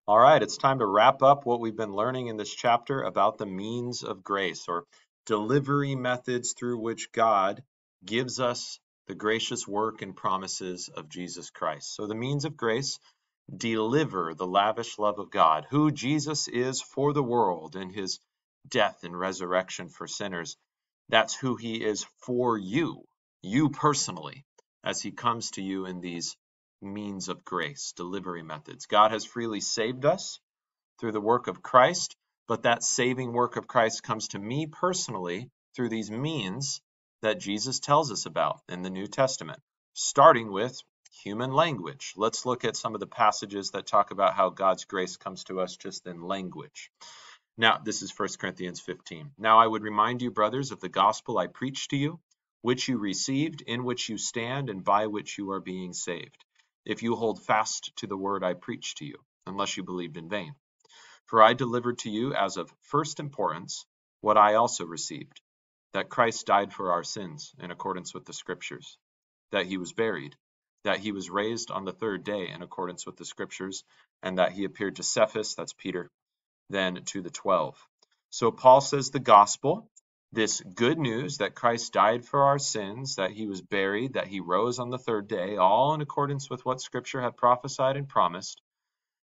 All right, it's time to wrap up what we've been learning in this chapter about the means of grace, or delivery methods through which God gives us the gracious work and promises of Jesus Christ. So the means of grace deliver the lavish love of God, who Jesus is for the world in his death and resurrection for sinners. That's who he is for you personally, as he comes to you in these means of grace, delivery methods. God has freely saved us through the work of Christ, but that saving work of Christ comes to me personally through these means that Jesus tells us about in the New Testament, starting with human language. Let's look at some of the passages that talk about how God's grace comes to us just in language. Now, this is 1 Corinthians 15. Now I would remind you, brothers, of the gospel I preached to you, which you received, in which you stand, and by which you are being saved, if you hold fast to the word I preached to you, unless you believed in vain. For I delivered to you as of first importance what I also received, that Christ died for our sins in accordance with the Scriptures, that he was buried, that he was raised on the third day in accordance with the Scriptures, and that he appeared to Cephas, that's Peter, then to the 12. So Paul says the gospel, this good news that Christ died for our sins, that he was buried, that he rose on the third day, all in accordance with what Scripture had prophesied and promised.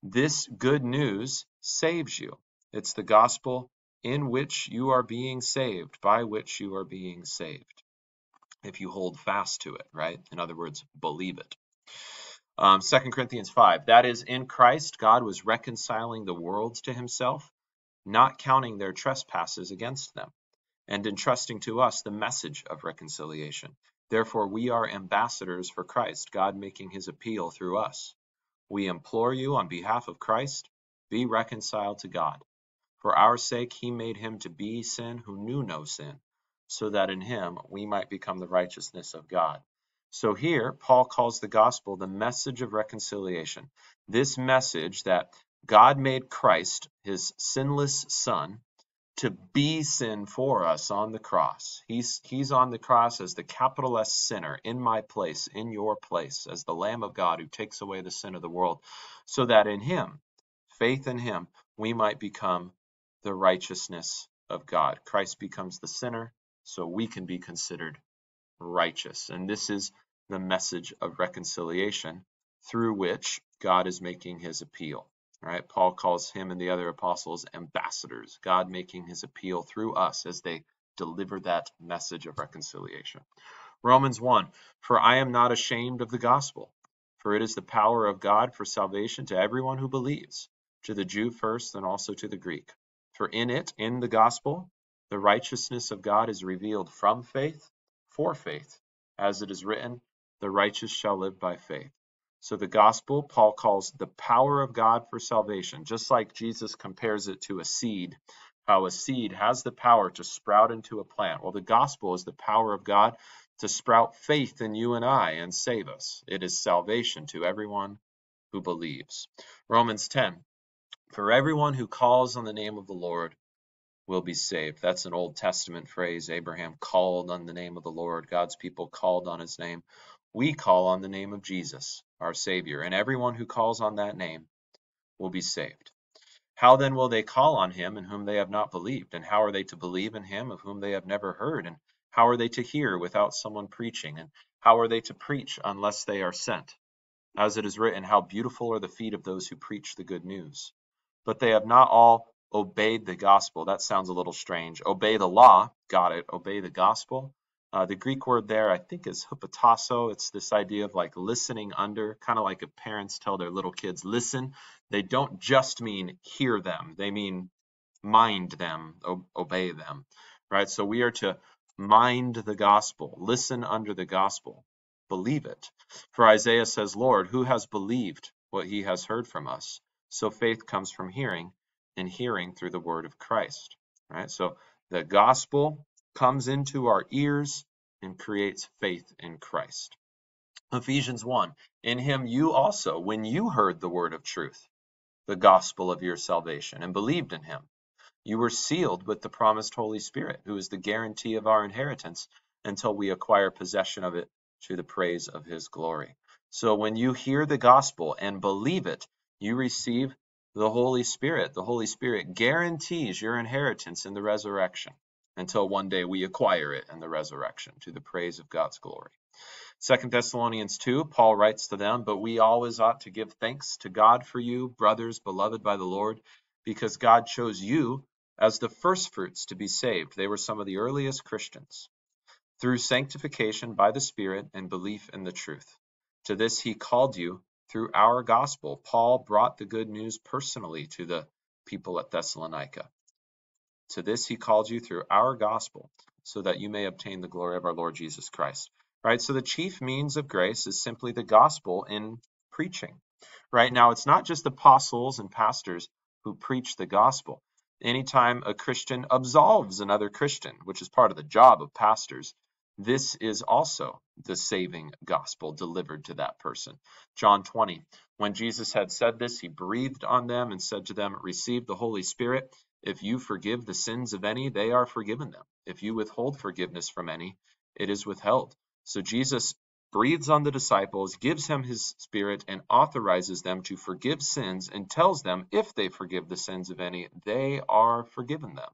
This good news saves you. It's the gospel in which you are being saved, by which you are being saved. If you hold fast to it, right? In other words, believe it. 2 Corinthians 5, that is, in Christ, God was reconciling the worlds to himself, not counting their trespasses against them, and entrusting to us the message of reconciliation. Therefore, we are ambassadors for Christ, God making his appeal through us. We implore you on behalf of Christ, be reconciled to God. For our sake, he made him to be sin who knew no sin, so that in him we might become the righteousness of God. So here, Paul calls the gospel the message of reconciliation. This message that God made Christ, his sinless son, to be sin for us on the cross. He's on the cross as the capital S sinner in my place, in your place, as the Lamb of God who takes away the sin of the world, so that in him, faith in him, we might become the righteousness of God. Christ becomes the sinner, so we can be considered righteous. And this is the message of reconciliation through which God is making his appeal. All right, Paul calls him and the other apostles ambassadors, God making his appeal through us as they deliver that message of reconciliation. Romans 1, for I am not ashamed of the gospel, for it is the power of God for salvation to everyone who believes, to the Jew first and also to the Greek. For in it, in the gospel, the righteousness of God is revealed from faith for faith, as it is written, the righteous shall live by faith. So the gospel, Paul calls the power of God for salvation, just like Jesus compares it to a seed, how a seed has the power to sprout into a plant. Well, the gospel is the power of God to sprout faith in you and I and save us. It is salvation to everyone who believes. Romans 10, for everyone who calls on the name of the Lord will be saved. That's an Old Testament phrase. Abraham called on the name of the Lord. God's people called on his name. We call on the name of Jesus, our Savior, and everyone who calls on that name will be saved. How then will they call on him in whom they have not believed? And how are they to believe in him of whom they have never heard? And how are they to hear without someone preaching? And how are they to preach unless they are sent? As it is written, how beautiful are the feet of those who preach the good news. But they have not all obeyed the gospel. That sounds a little strange. Obey the law. Got it. Obey the gospel. The Greek word there, I think, is hupotasso. It's this idea of like listening under, kind of like if parents tell their little kids, listen. They don't just mean hear them. They mean mind them, obey them, right? So we are to mind the gospel, listen under the gospel, believe it. For Isaiah says, Lord, who has believed what he has heard from us? So faith comes from hearing, and hearing through the word of Christ, right? So the gospel comes into our ears and creates faith in Christ. Ephesians 1, in him you also, when you heard the word of truth, the gospel of your salvation, and believed in him, you were sealed with the promised Holy Spirit, who is the guarantee of our inheritance until we acquire possession of it to the praise of his glory. So when you hear the gospel and believe it, you receive The Holy Spirit guarantees your inheritance in the resurrection until one day we acquire it in the resurrection to the praise of God's glory. 2 Thessalonians 2, Paul writes to them, "But we always ought to give thanks to God for you, brothers, beloved by the Lord, because God chose you as the firstfruits to be saved." They were some of the earliest Christians. "Through sanctification by the Spirit and belief in the truth. To this he called you through our gospel." Paul brought the good news personally to the people at Thessalonica. "To this he called you through our gospel, so that you may obtain the glory of our Lord Jesus Christ." Right? So the chief means of grace is simply the gospel in preaching. Right now, it's not just apostles and pastors who preach the gospel. Anytime a Christian absolves another Christian, which is part of the job of pastors, this is also the saving gospel delivered to that person. John 20, when Jesus had said this, he breathed on them and said to them, "Receive the Holy Spirit. If you forgive the sins of any, they are forgiven them. If you withhold forgiveness from any, it is withheld." So Jesus breathes on the disciples, gives them his Spirit, and authorizes them to forgive sins, and tells them if they forgive the sins of any, they are forgiven them.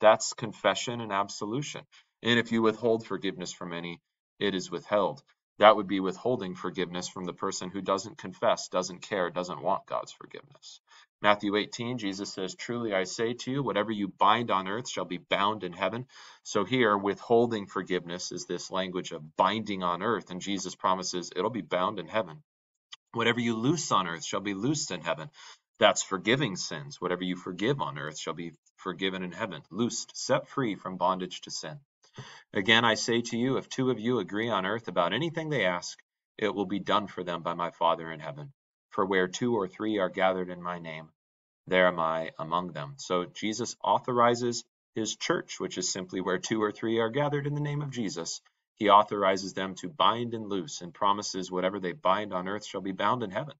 That's confession and absolution. And if you withhold forgiveness from any, it is withheld. That would be withholding forgiveness from the person who doesn't confess, doesn't care, doesn't want God's forgiveness. Matthew 18, Jesus says, "Truly I say to you, whatever you bind on earth shall be bound in heaven." So here, withholding forgiveness is this language of binding on earth, and Jesus promises it'll be bound in heaven. "Whatever you loose on earth shall be loosed in heaven." That's forgiving sins. "Whatever you forgive on earth shall be forgiven in heaven." Loosed, set free from bondage to sin. "Again, I say to you, if two of you agree on earth about anything they ask, it will be done for them by my Father in heaven. For where two or three are gathered in my name, there am I among them." So Jesus authorizes his church, which is simply where two or three are gathered in the name of Jesus. He authorizes them to bind and loose, and promises whatever they bind on earth shall be bound in heaven.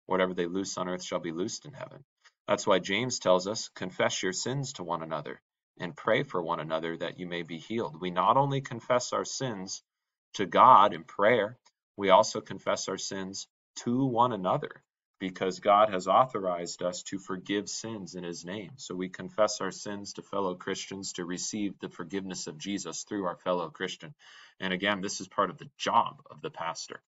Whatever they loose on earth shall be loosed in heaven. That's why James tells us, "Confess your sins to one another and pray for one another that you may be healed." We not only confess our sins to God in prayer, we also confess our sins to one another, because God has authorized us to forgive sins in his name. So we confess our sins to fellow Christians to receive the forgiveness of Jesus through our fellow Christian. And again, this is part of the job of the pastor.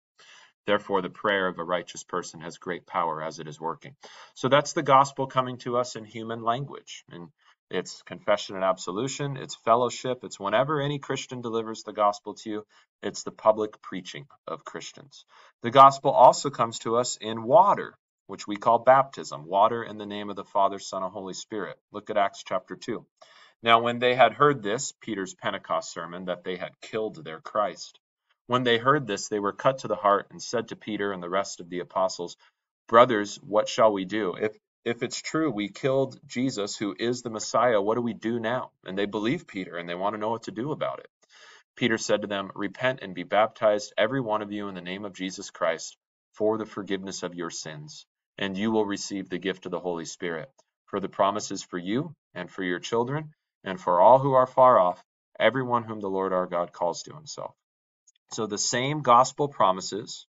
Therefore, the prayer of a righteous person has great power as it is working. So that's the gospel coming to us in human language. And it's confession and absolution, it's fellowship, it's whenever any Christian delivers the gospel to you, it's the public preaching of Christians. The gospel also comes to us in water, which we call baptism, water in the name of the Father, Son, and Holy Spirit. Look at Acts chapter 2. "Now when they had heard this," Peter's Pentecost sermon, that they had killed their Christ. "When they heard this, they were cut to the heart and said to Peter and the rest of the apostles, 'Brothers, what shall we do? If it's true we killed Jesus, who is the Messiah, what do we do now?' And they believe Peter, and they want to know what to do about it. Peter said to them, 'Repent and be baptized, every one of you, in the name of Jesus Christ, for the forgiveness of your sins, and you will receive the gift of the Holy Spirit. For the promise is for you and for your children, and for all who are far off, everyone whom the Lord our God calls to himself.'" So the same gospel promises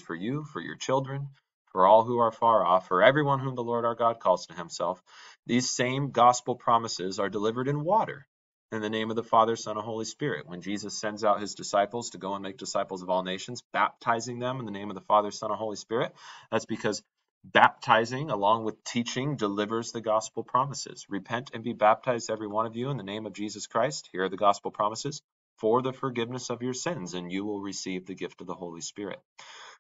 for you, for your children, for all who are far off, for everyone whom the Lord our God calls to himself, these same gospel promises are delivered in water in the name of the Father, Son, and Holy Spirit. When Jesus sends out his disciples to go and make disciples of all nations, baptizing them in the name of the Father, Son, and Holy Spirit, that's because baptizing, along with teaching, delivers the gospel promises. "Repent and be baptized, every one of you, in the name of Jesus Christ." Here are the gospel promises: "For the forgiveness of your sins, and you will receive the gift of the Holy Spirit."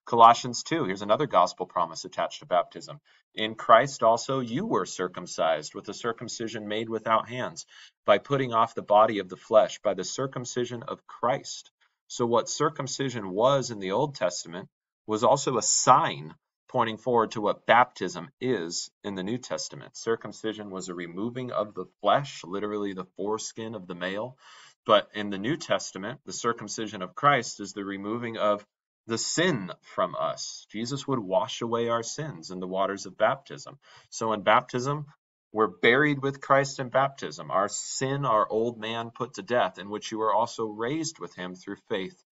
Colossians 2, here's another gospel promise attached to baptism: "In Christ also you were circumcised with a circumcision made without hands, by putting off the body of the flesh by the circumcision of Christ." So what circumcision was in the Old Testament was also a sign pointing forward to what baptism is in the New Testament. Circumcision was a removing of the flesh, literally the foreskin of the male. But in the New Testament, the circumcision of Christ is the removing of the sin from us. Jesus would wash away our sins in the waters of baptism. So in baptism, we're buried with Christ in baptism. Our sin, our old man, put to death, in which you are also raised with him through faith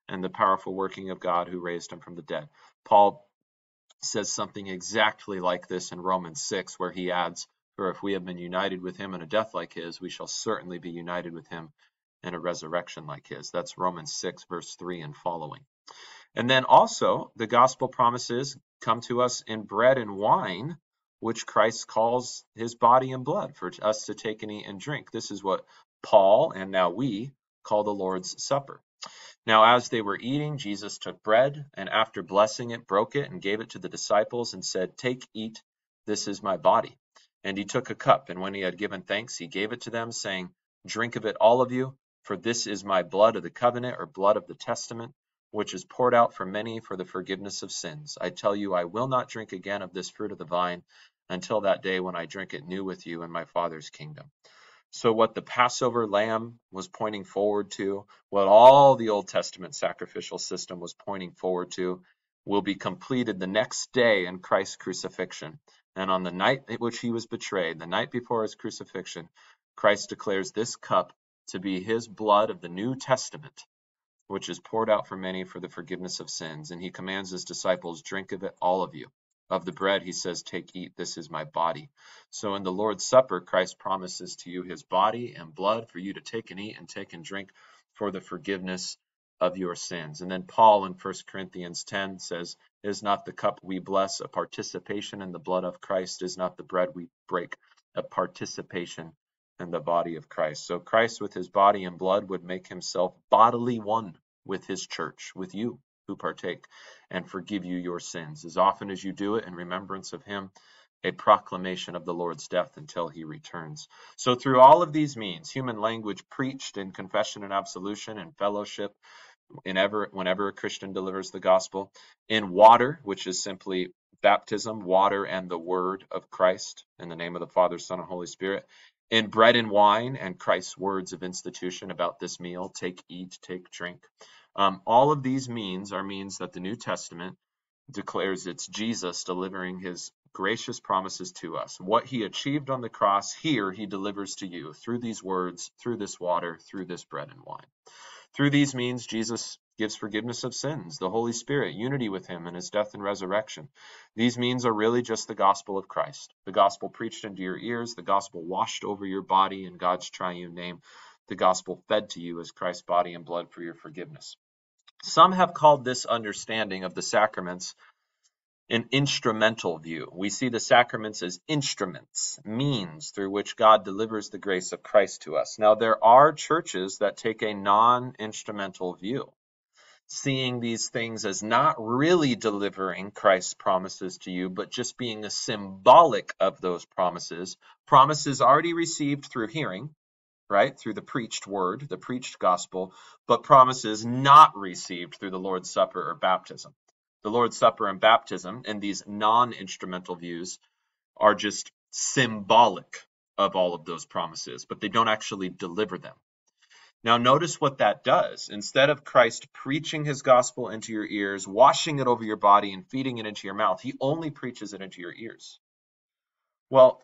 and the powerful working of God who raised him from the dead. Paul says something exactly like this in Romans 6, where he adds, "For if we have been united with him in a death like his, we shall certainly be united with him in a resurrection like his." That's Romans 6, verse 3 and following. And then also, the gospel promises come to us in bread and wine, which Christ calls his body and blood for us to take and eat and drink. This is what Paul, and now we, call the Lord's Supper. Now, as they were eating, Jesus took bread, and after blessing it, broke it, and gave it to the disciples, and said, "Take, eat, this is my body." And he took a cup, and when he had given thanks, he gave it to them, saying, "Drink of it, all of you, for this is my blood of the covenant, or blood of the testament, which is poured out for many for the forgiveness of sins. I tell you, I will not drink again of this fruit of the vine until that day when I drink it new with you in my Father's kingdom." So what the Passover lamb was pointing forward to, what all the Old Testament sacrificial system was pointing forward to, will be completed the next day in Christ's crucifixion. And on the night in which he was betrayed, the night before his crucifixion, Christ declares this cup to be his blood of the New Testament, which is poured out for many for the forgiveness of sins. And he commands his disciples, "Drink of it, all of you." Of the bread, he says, "Take, eat, this is my body." So in the Lord's Supper, Christ promises to you his body and blood for you to take and eat and take and drink for the forgiveness of your sins. And then Paul in 1 Corinthians 10 says, "Is not the cup we bless a participation in the blood of Christ? Is not the bread we break a participation in the body of Christ?" So Christ with his body and blood would make himself bodily one with his church, with you who partake, and forgive you your sins. As often as you do it in remembrance of him, a proclamation of the Lord's death until he returns. So through all of these means, human language preached in confession and absolution and fellowship, whenever a Christian delivers the gospel, in water, which is simply baptism, water and the word of Christ, in the name of the Father, Son, and Holy Spirit, in bread and wine and Christ's words of institution about this meal, take, eat, take, drink. All of these means are means that the New Testament declares it's Jesus delivering his gracious promises to us. What he achieved on the cross, here he delivers to you through these words, through this water, through this bread and wine. Through these means, Jesus gives forgiveness of sins, the Holy Spirit, unity with him in his death and resurrection. These means are really just the gospel of Christ, the gospel preached into your ears, the gospel washed over your body in God's triune name, the gospel fed to you as Christ's body and blood for your forgiveness. Some have called this understanding of the sacraments an instrumental view. We see the sacraments as instruments, means through which God delivers the grace of Christ to us. Now, there are churches that take a non-instrumental view, seeing these things as not really delivering Christ's promises to you, but just being a symbolic of those promises, promises already received through hearing, right, through the preached word, the preached gospel, but promises not received through the Lord's Supper or baptism. The Lord's Supper and baptism, and these non-instrumental views, are just symbolic of all of those promises, but they don't actually deliver them. Now, notice what that does. Instead of Christ preaching his gospel into your ears, washing it over your body, and feeding it into your mouth, he only preaches it into your ears. Well,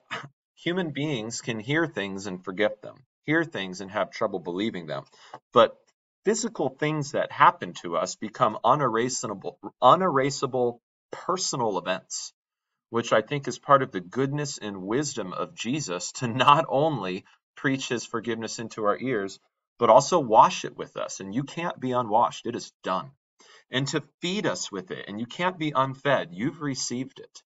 human beings can hear things and forget them, hear things and have trouble believing them, but physical things that happen to us become unerasable personal events, which I think is part of the goodness and wisdom of Jesus to not only preach his forgiveness into our ears, but also wash it with us. And you can't be unwashed. It is done. And to feed us with it. And you can't be unfed. You've received it.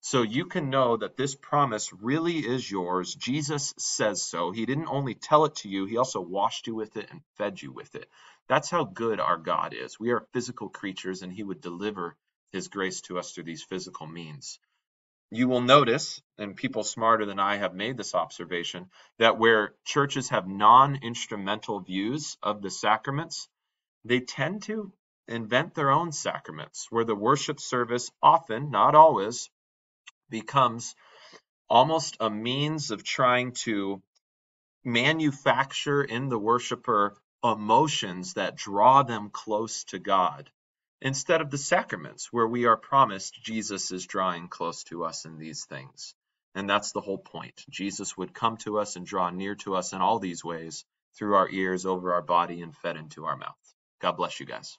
So you can know that this promise really is yours. Jesus says so. He didn't only tell it to you, he also washed you with it and fed you with it. That's how good our God is. We are physical creatures, and he would deliver his grace to us through these physical means. You will notice, and people smarter than I have made this observation, that where churches have non-instrumental views of the sacraments, they tend to invent their own sacraments, where the worship service often, not always, becomes almost a means of trying to manufacture in the worshiper emotions that draw them close to God, instead of the sacraments, where we are promised Jesus is drawing close to us in these things. And that's the whole point. Jesus would come to us and draw near to us in all these ways, through our ears, over our body, and fed into our mouth. God bless you guys.